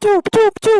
Pecu, pecu, pecu.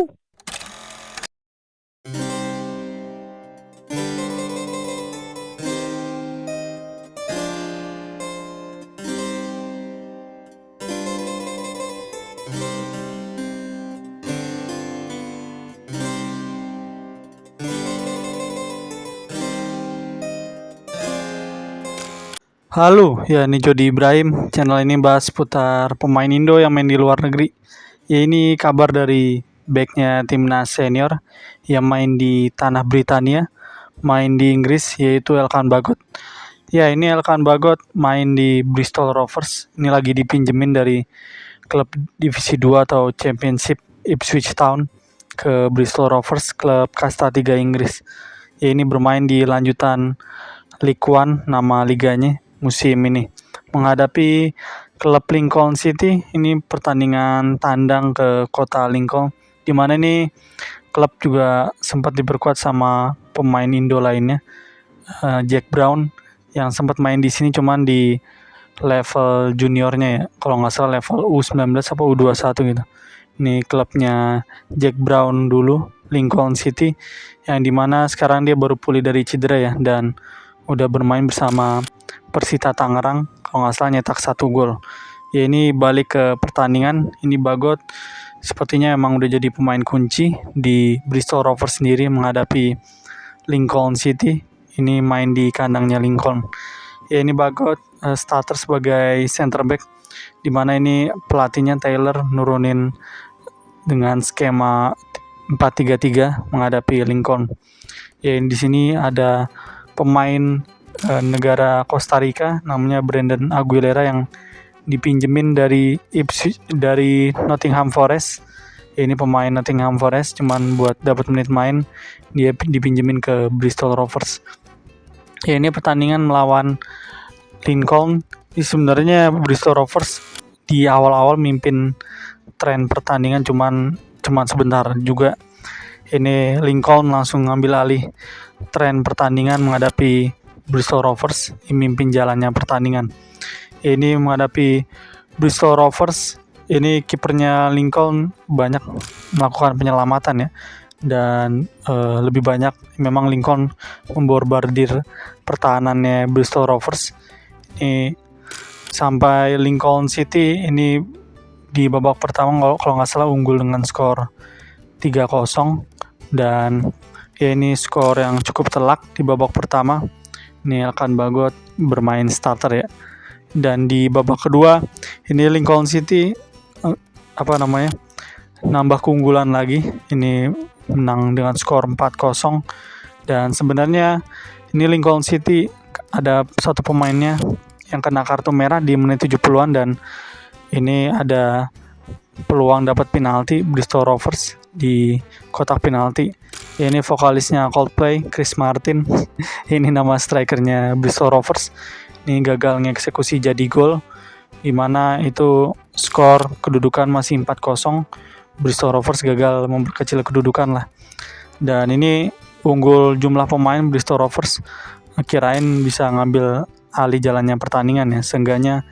Halo, ya ini Jody Ibrahim. Channel ini bahas seputar pemain Indo yang main di luar negeri. Ya ini kabar dari backnya timnas senior yang main di tanah Britania, main di Inggris, yaitu Elkan Bagot. Ya ini Elkan Bagot main di Bristol Rovers. Ini lagi dipinjemin dari klub divisi 2 atau Championship Ipswich Town ke Bristol Rovers, klub kasta 3 Inggris. Ya ini bermain di lanjutan League One nama liganya musim ini menghadapi klub Lincoln City. Ini pertandingan tandang ke kota Lincoln, di mana ini klub juga sempat diperkuat sama pemain Indo lainnya, Jack Brown yang sempat main di sini cuman di level juniornya ya, kalau nggak salah level U19 atau U21 gitu. Ini klubnya Jack Brown dulu, Lincoln City, yang dimana sekarang dia baru pulih dari cedera ya, dan udah bermain bersama Persita Tangerang, kalau nggak salah nyetak 1 gol. Ya ini balik ke pertandingan, ini Bagot sepertinya emang udah jadi pemain kunci di Bristol Rovers sendiri menghadapi Lincoln City. Ini main di kandangnya Lincoln. Ya ini Bagot starter sebagai center back, dimana ini pelatihnya Taylor nurunin dengan skema 4-3-3 menghadapi Lincoln. Ya di sini ada pemain negara Costa Rica namanya Brandon Aguilera yang dipinjemin dari Nottingham Forest. Ya, ini pemain Nottingham Forest cuman buat dapat menit main dia dipinjemin ke Bristol Rovers. Ya ini pertandingan melawan Lincoln. Ini sebenarnya Bristol Rovers di awal-awal mimpin tren pertandingan cuman sebentar juga. Ini Lincoln langsung ngambil alih tren pertandingan menghadapi Bristol Rovers yang mimpin jalannya pertandingan. Ini menghadapi Bristol Rovers, ini kipernya Lincoln banyak melakukan penyelamatan ya, dan lebih banyak memang Lincoln memborbardir pertahanannya Bristol Rovers. Ini sampai Lincoln City ini di babak pertama kalau nggak salah unggul dengan skor 3-0, dan ya ini skor yang cukup telak di babak pertama. Ini Elkan Bagot bermain starter ya. Dan di babak kedua ini Lincoln City nambah keunggulan lagi. Ini menang dengan skor 4-0. Dan sebenarnya ini Lincoln City ada satu pemainnya yang kena kartu merah di menit 70-an, dan ini ada peluang dapat penalti Bristol Rovers di kotak penalti. Ya, ini vokalisnya Coldplay, Chris Martin. Ini nama strikernya Bristol Rovers. Ini gagal mengeksekusi jadi gol, dimana itu skor kedudukan masih 4-0. Bristol Rovers gagal memperkecil kedudukan lah. Dan ini unggul jumlah pemain Bristol Rovers, kirain bisa ngambil alih jalannya pertandingan ya, seenggaknya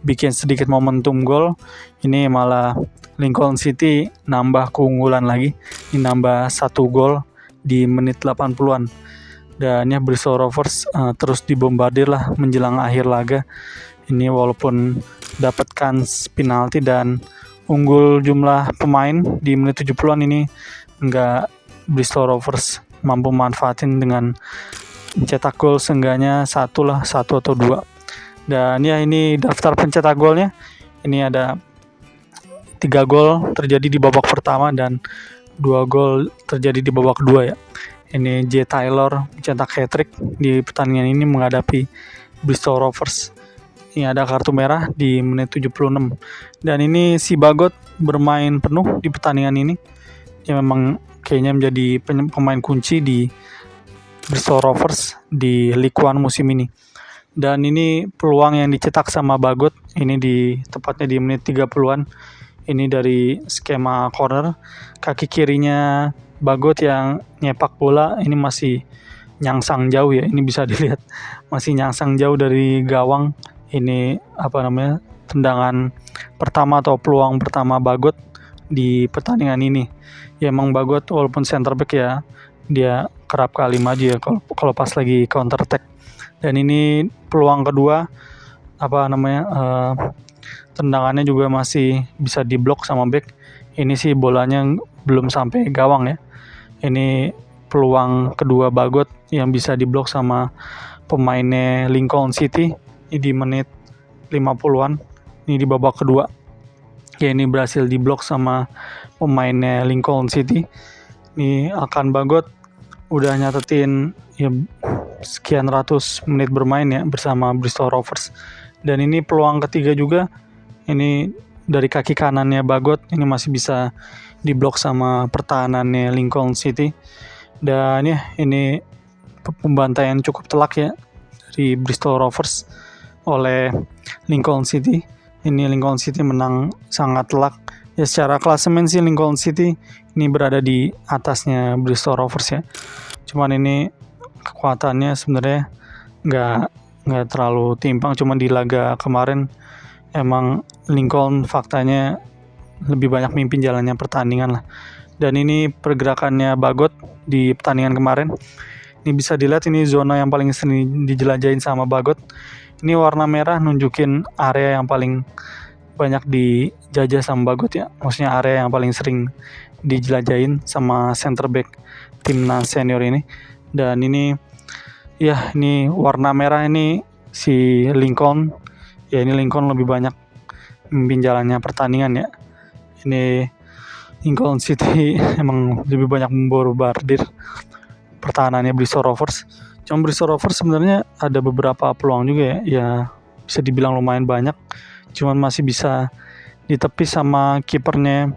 bikin sedikit momentum gol. Ini malah Lincoln City nambah keunggulan lagi. Ini nambah 1 gol di menit 80-an. Dan ya Bristol Rovers terus dibombardir lah menjelang akhir laga. Ini walaupun dapat kans penalti dan unggul jumlah pemain di menit 70-an, ini enggak Bristol Rovers mampu manfaatin dengan mencetak gol seenggaknya 1 atau 2. Dan ya ini daftar pencetak golnya. Ini ada 3 gol terjadi di babak pertama dan 2 gol terjadi di babak kedua ya. Ini J. Taylor mencetak hat-trick di pertandingan ini menghadapi Bristol Rovers. Ini ada kartu merah di menit 76. Dan ini si Bagot bermain penuh di pertandingan ini. Dia memang kayaknya menjadi pemain kunci di Bristol Rovers di League One musim ini. Dan ini peluang yang dicetak sama Bagot ini tepatnya di menit 30-an. Ini dari skema corner, kaki kirinya Bagot yang nyepak bola ini masih nyangsang jauh ya. Ini bisa dilihat masih nyangsang jauh dari gawang. Ini tendangan pertama atau peluang pertama Bagot, di pertandingan ini. Ya emang Bagot walaupun center back ya dia kerap kali maju ya kalau pas lagi counter attack. Dan ini peluang kedua tendangannya juga masih bisa diblok sama back. Ini sih bolanya belum sampai gawang ya. Ini peluang kedua Bagot yang bisa diblok sama pemainnya Lincoln City. Ini di menit 50-an. Ini di babak kedua. Ya ini berhasil diblok sama pemainnya Lincoln City. Ini akan Bagot udah nyatetin ya sekian ratus menit bermain ya bersama Bristol Rovers. Dan ini peluang ketiga juga. Ini dari kaki kanannya Bagot, ini masih bisa diblok sama pertahanannya Lincoln City. Dan ya ini pembantaian cukup telak ya dari Bristol Rovers oleh Lincoln City. Ini Lincoln City menang sangat telak. Ya secara klasemen sih Lincoln City ini berada di atasnya Bristol Rovers ya. Cuman ini kekuatannya sebenarnya nggak terlalu timpang. Cuman di laga kemarin emang Lincoln faktanya lebih banyak mimpin jalannya pertandingan lah. Dan ini pergerakannya Bagot di pertandingan kemarin. Ini bisa dilihat ini zona yang paling sering dijelajahin sama Bagot. Ini warna merah nunjukin area yang paling banyak dijajah sama Bagot ya. Maksudnya area yang paling sering dijelajahin sama center back timnas senior ini. Dan ini ya ini warna merah ini si Lincoln. Ya ini Lincoln lebih banyak memimpin jalannya pertandingan ya. Ini Lincoln City emang lebih banyak memborbardir pertahanannya Bristol Rovers. Cuma Bristol Rovers sebenarnya ada beberapa peluang juga ya bisa dibilang lumayan banyak. Cuman masih bisa ditepis sama kipernya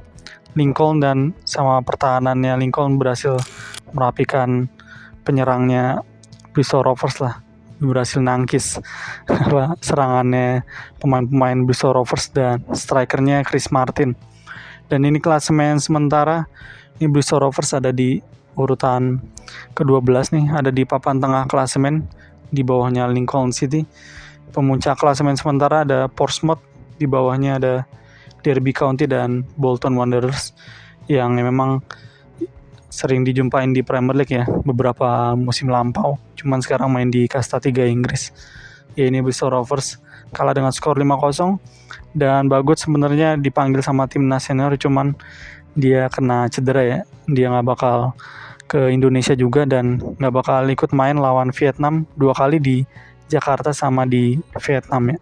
Lincoln dan sama pertahanannya Lincoln berhasil merapikan penyerangnya Bristol Rovers lah. Berhasil nangkis serangannya pemain-pemain Bristol Rovers dan strikernya Chris Martin. Dan ini klasemen sementara. Ini Bristol Rovers ada di urutan ke-12 nih, ada di papan tengah klasemen di bawahnya Lincoln City. Pemuncak klasemen sementara ada Portsmouth, di bawahnya ada Derby County dan Bolton Wanderers yang memang sering dijumpain di Premier League ya beberapa musim lampau. Cuman sekarang main di kasta 3 Inggris. Ya ini Bristol Rovers kalah dengan skor 5-0 dan Bagot sebenarnya dipanggil sama timnas senior cuman dia kena cedera ya. Dia nggak bakal ke Indonesia juga dan nggak bakal ikut main lawan Vietnam 2 kali di Jakarta sama di Vietnam ya.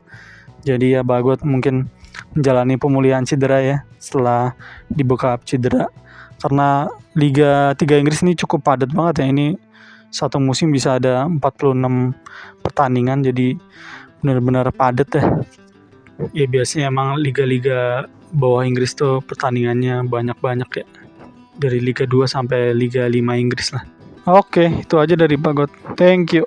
Jadi ya Bagot mungkin menjalani pemulihan cedera ya setelah dibekap cedera. Karena Liga 3 Inggris ini cukup padat banget ya. Ini satu musim bisa ada 46 pertandingan jadi benar-benar padat ya. Ya biasanya emang liga-liga bawah Inggris tuh pertandingannya banyak-banyak ya. Dari Liga 2 sampai Liga 5 Inggris lah. Oke, itu aja dari Bagot. Thank you.